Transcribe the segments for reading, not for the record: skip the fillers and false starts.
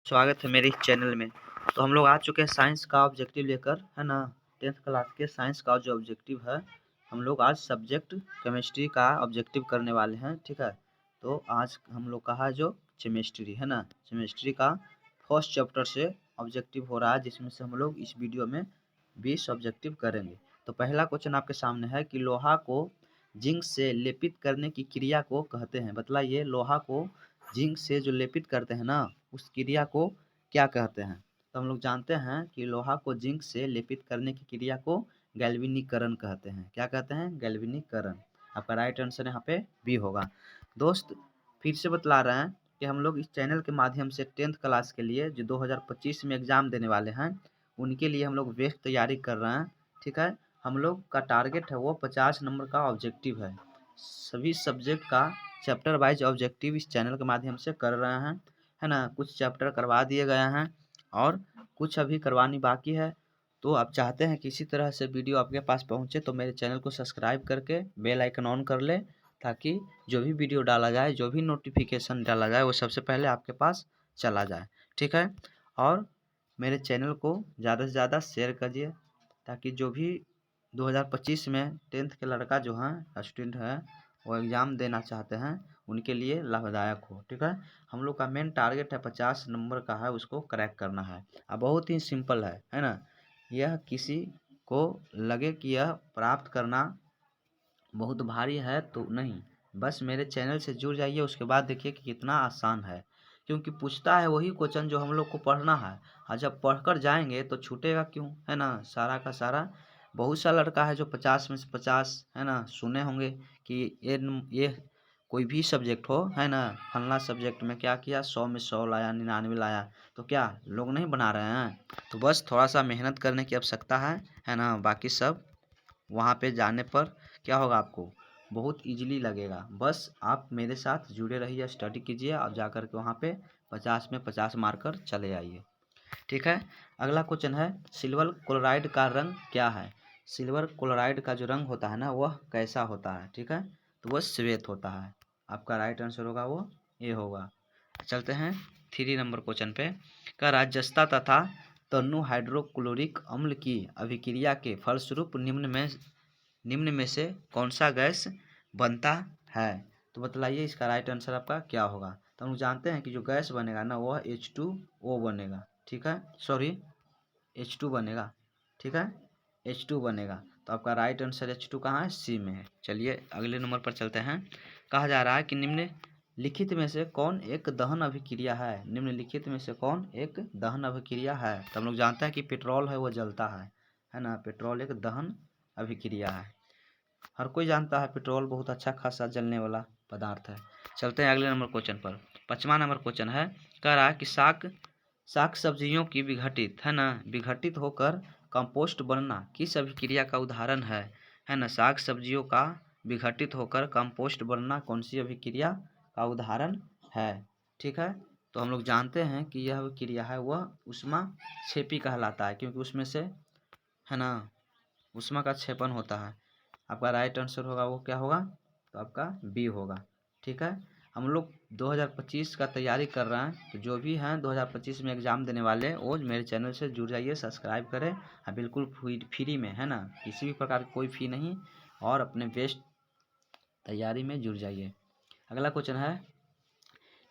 स्वागत है मेरे इस चैनल में। तो हम लोग आ चुके हैं साइंस का ऑब्जेक्टिव लेकर, है ना। 10th क्लास के साइंस का जो ऑब्जेक्टिव है, हम लोग आज सब्जेक्ट केमिस्ट्री का ऑब्जेक्टिव करने वाले हैं, ठीक है। तो आज हम लोग का है जो केमिस्ट्री है ना, केमिस्ट्री का फर्स्ट चैप्टर से ऑब्जेक्टिव हो रहा है, जिसमें से हम लोग इस वीडियो में 20 ऑब्जेक्टिव करेंगे। तो पहला क्वेश्चन आपके सामने है कि लोहा को जिंक से लेपित करने की क्रिया को कहते हैं। बतलाइए, लोहा को जिंक से जो लेपित करते हैं ना, उस क्रिया को क्या कहते हैं। तो हम लोग जानते हैं कि लोहा को जिंक से लेपित करने की क्रिया को गैल्वेनीकरण कहते हैं। क्या कहते हैं? गैल्वेनीकरण। आपका राइट आंसर यहाँ पे बी होगा। दोस्त फिर से बतला रहे हैं कि हम लोग इस चैनल के माध्यम से 10th क्लास के लिए जो 2025 में एग्जाम देने वाले हैं, उनके लिए हम लोग बेस्ट तैयारी कर रहे हैं, ठीक है। हम लोग का टारगेट है वो 50 नंबर का ऑब्जेक्टिव है। सभी सब्जेक्ट का चैप्टर वाइज ऑब्जेक्टिव इस चैनल के माध्यम से कर रहे हैं, है ना। कुछ चैप्टर करवा दिए गए हैं और कुछ अभी करवानी बाकी है। तो आप चाहते हैं कि इसी तरह से वीडियो आपके पास पहुंचे, तो मेरे चैनल को सब्सक्राइब करके बेल आइकन ऑन कर ले, ताकि जो भी वीडियो डाला जाए, जो भी नोटिफिकेशन डाला जाए, वो सबसे पहले आपके पास चला जाए, ठीक है। और मेरे चैनल को ज़्यादा से ज़्यादा शेयर करिए, ताकि जो भी 2025 में 10th के लड़का जो हैं स्टूडेंट हैं, वो एग्ज़ाम देना चाहते हैं, उनके लिए लाभदायक हो, ठीक है। हम लोग का मेन टारगेट है 50 नंबर का है, उसको क्रैक करना है। अब बहुत ही सिंपल है ना। यह किसी को लगे कि यह प्राप्त करना बहुत भारी है तो नहीं, बस मेरे चैनल से जुड़ जाइए, उसके बाद देखिए कि कितना आसान है। क्योंकि पूछता है वही क्वेश्चन जो हम लोग को पढ़ना है, और जब पढ़कर जाएंगे तो छूटेगा क्यों, है ना, सारा का सारा। बहुत सा लड़का है जो 50 में से 50, है ना, सुने होंगे कि ये कोई भी सब्जेक्ट हो, है ना, फलना सब्जेक्ट में क्या किया, 100 में 100 लाया, 99 लाया। तो क्या लोग नहीं बना रहे हैं? तो बस थोड़ा सा मेहनत करने की आवश्यकता है ना। बाकी सब वहाँ पे जाने पर क्या होगा, आपको बहुत इजीली लगेगा। बस आप मेरे साथ जुड़े रहिए, स्टडी कीजिए, और जा कर के वहाँ पे 50 में 50 मारकर चले आइए, ठीक है। अगला क्वेश्चन है, सिल्वर क्लोराइड का रंग क्या है। सिल्वर क्लोराइड का जो रंग होता है ना, वह कैसा होता है, ठीक है। तो वह श्वेत होता है। आपका राइट आंसर होगा वो ये होगा। चलते हैं 3 नंबर क्वेश्चन पे। का राजस्ता तथा तनु हाइड्रोक्लोरिक अम्ल की अभिक्रिया के फलस्वरूप निम्न में से कौन सा गैस बनता है। तो बतलाइए, इसका राइट आंसर आपका क्या होगा। तो हम जानते हैं कि जो गैस बनेगा ना, वह H2O बनेगा, ठीक है। सॉरी, H2 बनेगा, ठीक है, H2 बनेगा। तो आपका राइट आंसर H2 कहाँ है? सी में है। चलिए अगले नंबर पर चलते हैं। कहा जा रहा है कि निम्नलिखित में से कौन एक दहन अभिक्रिया है। निम्नलिखित में से कौन एक दहन अभिक्रिया है। तो हम लोग जानते हैं कि पेट्रोल है वो जलता है ना। पेट्रोल एक दहन अभिक्रिया है। हर कोई जानता है पेट्रोल बहुत अच्छा खासा जलने वाला पदार्थ है। चलते हैं अगले नंबर क्वेश्चन पर। 5वां नंबर क्वेश्चन है, कह रहा है कि शाक सब्जियों की विघटित, है ना, विघटित होकर कंपोस्ट बनना किस अभिक्रिया का उदाहरण है ना। शाक सब्जियों का विघटित होकर कंपोस्ट बनना कौन सी अभिक्रिया का उदाहरण है, ठीक है। तो हम लोग जानते हैं कि यह अभिक्रिया है वह ऊष्मा क्षेपी कहलाता है, क्योंकि उसमें से, है ना, ऊष्मा का क्षेपण होता है। आपका राइट आंसर होगा वो क्या होगा, तो आपका बी होगा, ठीक है। हम लोग 2025 का तैयारी कर रहे हैं, तो जो भी हैं 2025 में एग्ज़ाम देने वाले, वो मेरे चैनल से जुड़ जाइए, सब्सक्राइब करें, बिल्कुल फ्री में, है ना, किसी भी प्रकार की कोई फ़ी नहीं, और अपने बेस्ट तैयारी में जुड़ जाइए। अगला क्वेश्चन है,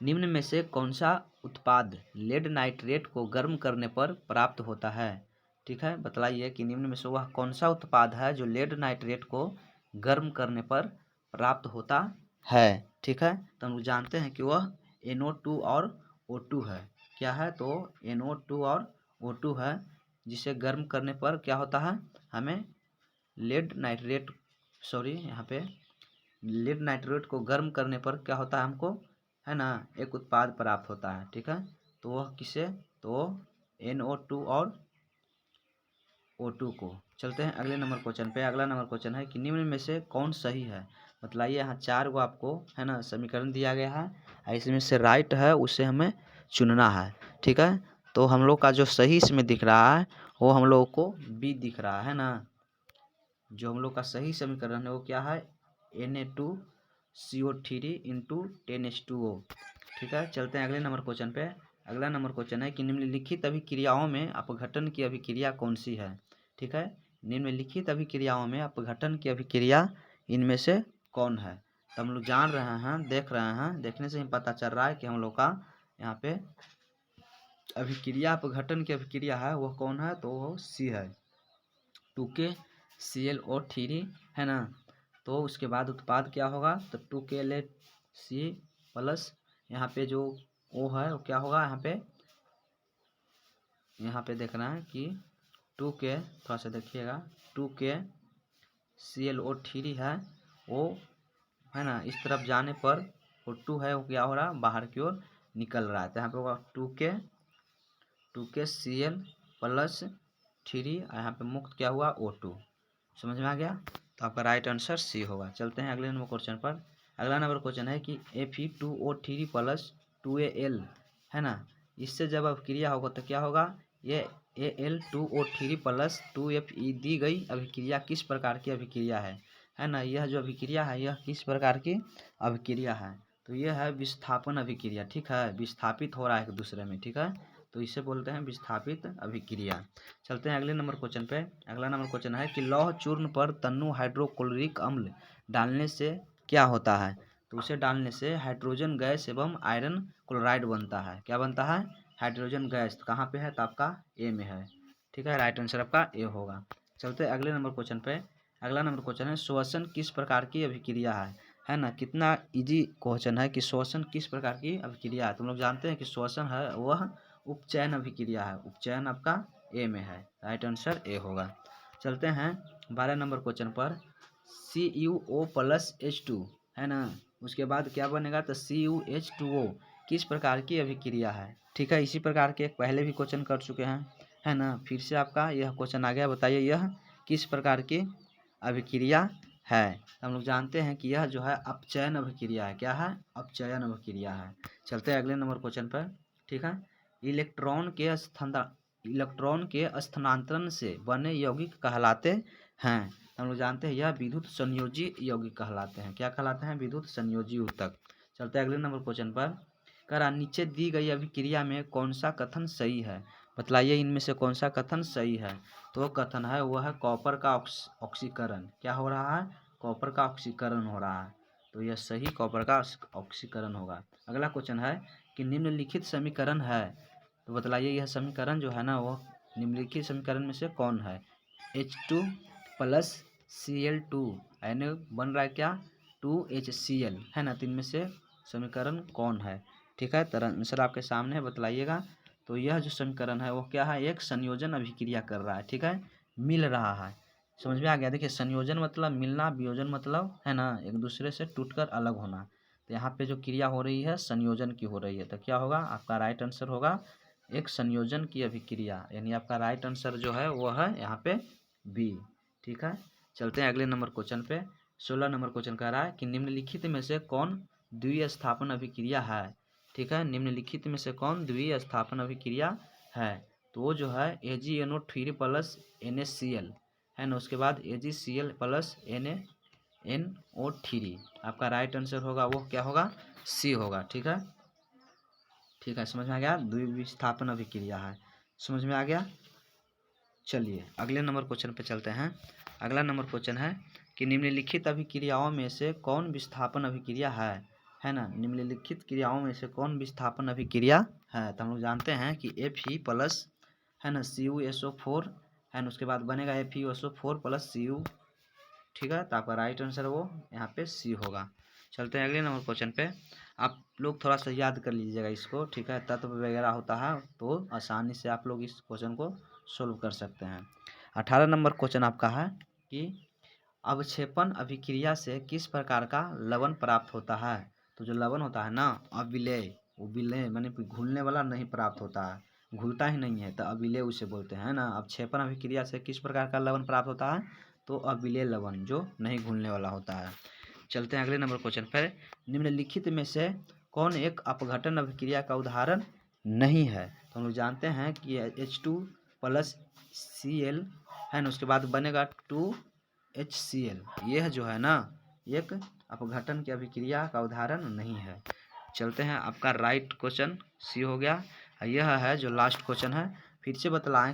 निम्न में से कौन सा उत्पाद लेड नाइट्रेट को गर्म करने पर प्राप्त होता है, ठीक है। बतलाइए कि निम्न में से वह कौन सा उत्पाद है जो लेड नाइट्रेट को गर्म करने पर प्राप्त होता है, ठीक है। तो हम जानते हैं कि वह NO2 और O2 है। क्या है? तो NO2 और O2 है, जिसे गर्म करने पर क्या होता है, हमें लेड नाइट्रेट, सॉरी यहाँ पे लेड नाइट्रेट को गर्म करने पर क्या होता है हमको, है ना, एक उत्पाद प्राप्त होता है, ठीक है। तो वह किसे, तो NO2 और O2 को। चलते हैं अगले नंबर क्वेश्चन पे। अगला नंबर क्वेश्चन है कि निम्न में से कौन सही है। बतलाइए, यहाँ 4 गो आपको, है ना, समीकरण दिया गया है, इसमें से राइट है उसे हमें चुनना है, ठीक है। तो हम लोग का जो सही इसमें दिख रहा है, वो हम लोग को बी दिख रहा है ना। जो हम लोग का सही समीकरण है वो क्या है, Na2CO3 × 10H2O, ठीक है। चलते हैं अगले नंबर क्वेश्चन पे। अगला नंबर क्वेश्चन है कि निम्नलिखित अभिक्रियाओं में अपघटन की अभिक्रिया कौन सी है। ठीक है, निम्नलिखित अभिक्रियाओं में अपघटन की अभिक्रिया इनमें से कौन है। तो हम लोग जान रहे हैं, देख रहे हैं, देखने से ही पता चल रहा है कि हम लोग का यहाँ पे अभिक्रिया अपघटन की अभिक्रिया है वह कौन है, तो वो सी है, 2KClO3 है ना। तो उसके बाद उत्पाद क्या होगा, तो 2KLaC प्लस यहाँ पे जो O है वो क्या होगा, यहाँ पे देखना है कि 2K, थोड़ा सा देखिएगा, 2KClO3 है वो है ना, इस तरफ जाने पर वो 2 है वो क्या हो रहा है, बाहर की ओर निकल रहा है। तो यहाँ पे होगा 2KCl प्लस 3, यहाँ पे मुक्त क्या हुआ, O2। समझ में आ गया, तो आपका राइट आंसर सी होगा। चलते हैं अगले नंबर क्वेश्चन पर। अगला नंबर क्वेश्चन है कि Fe2O3 प्लस 2Al है ना, इससे जब अभिक्रिया होगा तो क्या होगा, ये Al2O3 प्लस 2Fe दी गई अभिक्रिया किस प्रकार की अभिक्रिया है ना। यह जो अभिक्रिया है यह किस प्रकार की अभिक्रिया है, तो यह है विस्थापन अभिक्रिया। ठीक है, विस्थापित हो रहा है एक दूसरे में। ठीक है, तो इसे बोलते हैं विस्थापित अभिक्रिया। चलते हैं अगले नंबर क्वेश्चन पे। अगला नंबर क्वेश्चन है कि लौह चूर्ण पर तन्नु हाइड्रोक्लोरिक अम्ल डालने से क्या होता है, तो उसे डालने से हाइड्रोजन गैस एवं आयरन क्लोराइड बनता है। क्या बनता है, हाइड्रोजन गैस। तो कहाँ पे है, तो आपका ए में है। ठीक है, राइट आंसर आपका ए होगा। चलते हैं अगले नंबर क्वेश्चन पे। अगला नंबर क्वेश्चन है श्वसन किस प्रकार की अभिक्रिया है ना। कितना इजी क्वेश्चन है कि श्वसन किस प्रकार की अभिक्रिया है। तुम लोग जानते हैं कि श्वसन है वह उपचयन अभिक्रिया है। उपचयन आपका ए में है, राइट आंसर ए होगा। चलते हैं 12 नंबर क्वेश्चन पर। CuO प्लस H2 है ना, उसके बाद क्या बनेगा, तो CuH2O किस प्रकार की अभिक्रिया है। ठीक है, इसी प्रकार के एक पहले भी क्वेश्चन कर चुके हैं है ना, फिर से आपका यह क्वेश्चन आ गया। बताइए यह किस प्रकार की अभिक्रिया है। हम लोग जानते हैं कि यह जो है अपचयन अभिक्रिया है। क्या है, अपचयन अभिक्रिया है। चलते हैं अगले नंबर क्वेश्चन पर। ठीक है, इलेक्ट्रॉन के स्थानांतरण से बने यौगिक कहलाते हैं। हम लोग जानते हैं यह विद्युत संयोजी यौगिक कहलाते हैं। क्या कहलाते हैं, विद्युत संयोजी ऊतक। चलते हैं अगले नंबर क्वेश्चन पर। करा नीचे दी गई अभिक्रिया में कौन सा कथन सही है, बतलाइए इनमें से कौन सा कथन सही है। तो कथन है वह है कॉपर का ऑक्सीकरण। क्या हो रहा है, कॉपर का ऑक्सीकरण हो रहा है, तो यह सही कॉपर का ऑक्सीकरण होगा। अगला क्वेश्चन है कि निम्नलिखित समीकरण है, तो बतलाइए यह समीकरण जो है ना वो निम्नलिखित समीकरण में से कौन है। H2 प्लस Cl2 यानी बन रहा है क्या, 2HCl है ना, तो इनमें से समीकरण कौन है। ठीक है, तो आंसर आपके सामने है, बतलाइएगा। तो यह जो समीकरण है वो क्या है, एक संयोजन अभिक्रिया कर रहा है। ठीक है, मिल रहा है। समझ में आ गया। देखिए संयोजन मतलब मिलना, वियोजन मतलब है ना एक दूसरे से टूटकर अलग होना। तो यहाँ पे जो क्रिया हो रही है संयोजन की हो रही है, तो क्या होगा, आपका राइट आंसर होगा एक संयोजन की अभिक्रिया, यानी आपका राइट आंसर जो है वो है यहाँ पे बी। ठीक है, चलते हैं अगले नंबर क्वेश्चन पे। 16 नंबर क्वेश्चन कह रहा है कि निम्नलिखित में से कौन द्वितीय स्थापन अभिक्रिया है। ठीक है, निम्नलिखित में से कौन द्वितीय स्थापन अभिक्रिया है, तो वो जो है AgNO3 प्लस NaCl है ना, उसके बाद AgCl प्लस NaNO3। आपका राइट आंसर होगा वो क्या होगा, सी होगा। ठीक है, ठीक है, समझ में आ गया, द्विविस्थापन अभिक्रिया है। समझ में आ गया। चलिए अगले नंबर क्वेश्चन पे चलते हैं। अगला नंबर क्वेश्चन है कि निम्नलिखित अभिक्रियाओं में से कौन विस्थापन अभिक्रिया है ना। निम्नलिखित क्रियाओं में से कौन विस्थापन अभिक्रिया है, तो हम लोग जानते हैं कि Fe प्लस है ना CuSO4 है ना, उसके बाद बनेगा FeSO4 प्लस Cu। ठीक है, तो आपका राइट आंसर वो यहाँ पे सी होगा। चलते हैं अगले नंबर क्वेश्चन पे। आप लोग थोड़ा सा याद कर लीजिएगा इसको। ठीक है, तत्व वगैरह होता है तो आसानी से आप लोग इस क्वेश्चन को सोल्व कर सकते हैं। 18 नंबर क्वेश्चन आपका है कि अवक्षेपण अभिक्रिया से किस प्रकार का लवण प्राप्त होता है। तो जो लवण होता है ना अविलेय, वो विलेय माने घुलने वाला नहीं प्राप्त होता है, घुलता ही नहीं है, तो अविलेय उसे बोलते हैं ना। अवक्षेपण अभिक्रिया से किस प्रकार का लवण प्राप्त होता है, तो अविलेय लवण जो नहीं घुलने वाला होता है। चलते हैं अगले नंबर क्वेश्चन पर। निम्नलिखित में से कौन एक अपघटन अभिक्रिया का उदाहरण नहीं है, तो हम लोग जानते हैं कि H2 प्लस Cl है ना, उसके बाद बनेगा 2HCl। यह जो है ना एक अपघटन की अभिक्रिया का उदाहरण नहीं है। चलते हैं, आपका राइट क्वेश्चन सी हो गया। यह है जो लास्ट क्वेश्चन है। फिर से बतला रहे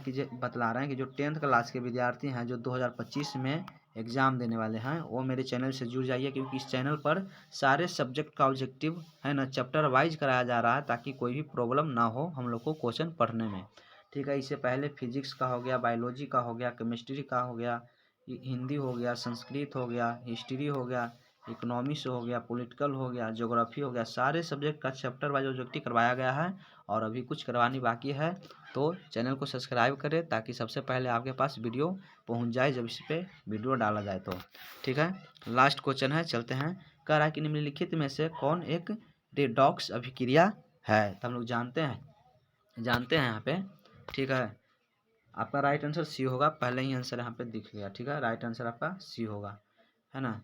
हैं कि जो 10th क्लास के विद्यार्थी हैं जो 2025 में एग्ज़ाम देने वाले हैं वो मेरे चैनल से जुड़ जाइए, क्योंकि इस चैनल पर सारे सब्जेक्ट का ऑब्जेक्टिव है ना चैप्टर वाइज कराया जा रहा है, ताकि कोई भी प्रॉब्लम ना हो हम लोग को क्वेश्चन पढ़ने में। ठीक है, इससे पहले फिजिक्स का हो गया, बायोलॉजी का हो गया, केमिस्ट्री का हो गया, हिंदी हो गया, संस्कृत हो गया, हिस्ट्री हो गया, इकोनॉमिक्स हो गया, पॉलिटिकल हो गया, ज्योग्राफी हो गया, सारे सब्जेक्ट का चैप्टर वाइज ऑब्जेक्टिव करवाया गया है और अभी कुछ करवानी बाकी है। तो चैनल को सब्सक्राइब करें ताकि सबसे पहले आपके पास वीडियो पहुंच जाए जब इस पर वीडियो डाला जाए तो। ठीक है, लास्ट क्वेश्चन है, चलते हैं। कह रहा है कि निम्नलिखित में से कौन एक रेडॉक्स अभिक्रिया है। तो हम लोग जानते हैं यहाँ पे। ठीक है, आपका राइट आंसर सी होगा, पहले ही आंसर यहाँ पे दिख गया। ठीक है, राइट आंसर आपका सी होगा, है ना।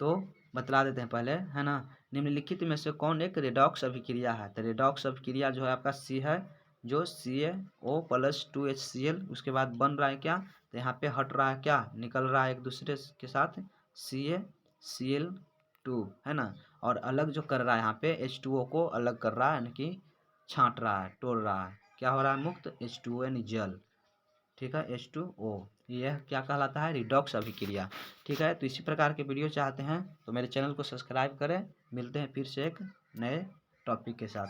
तो बतला देते हैं पहले, है ना। निम्नलिखित में से कौन एक रेडॉक्स अभिक्रिया है। तो रेडॉक्स अभिक्रिया जो है आपका सी है, जो CaO+2HCl उसके बाद बन रहा है क्या, तो यहाँ पे हट रहा है क्या, निकल रहा है एक दूसरे के साथ CaCl2, है ना। और अलग जो कर रहा है यहाँ पे H2O को अलग कर रहा है, यानी कि छाँट रहा है, तोड़ रहा है, क्या हो रहा है, मुक्त H2O यानी जल। ठीक है, H2O, यह क्या कहलाता है, रिडॉक्स अभिक्रिया। ठीक है, तो इसी प्रकार के वीडियो चाहते हैं तो मेरे चैनल को सब्सक्राइब करें। मिलते हैं फिर से एक नए टॉपिक के साथ।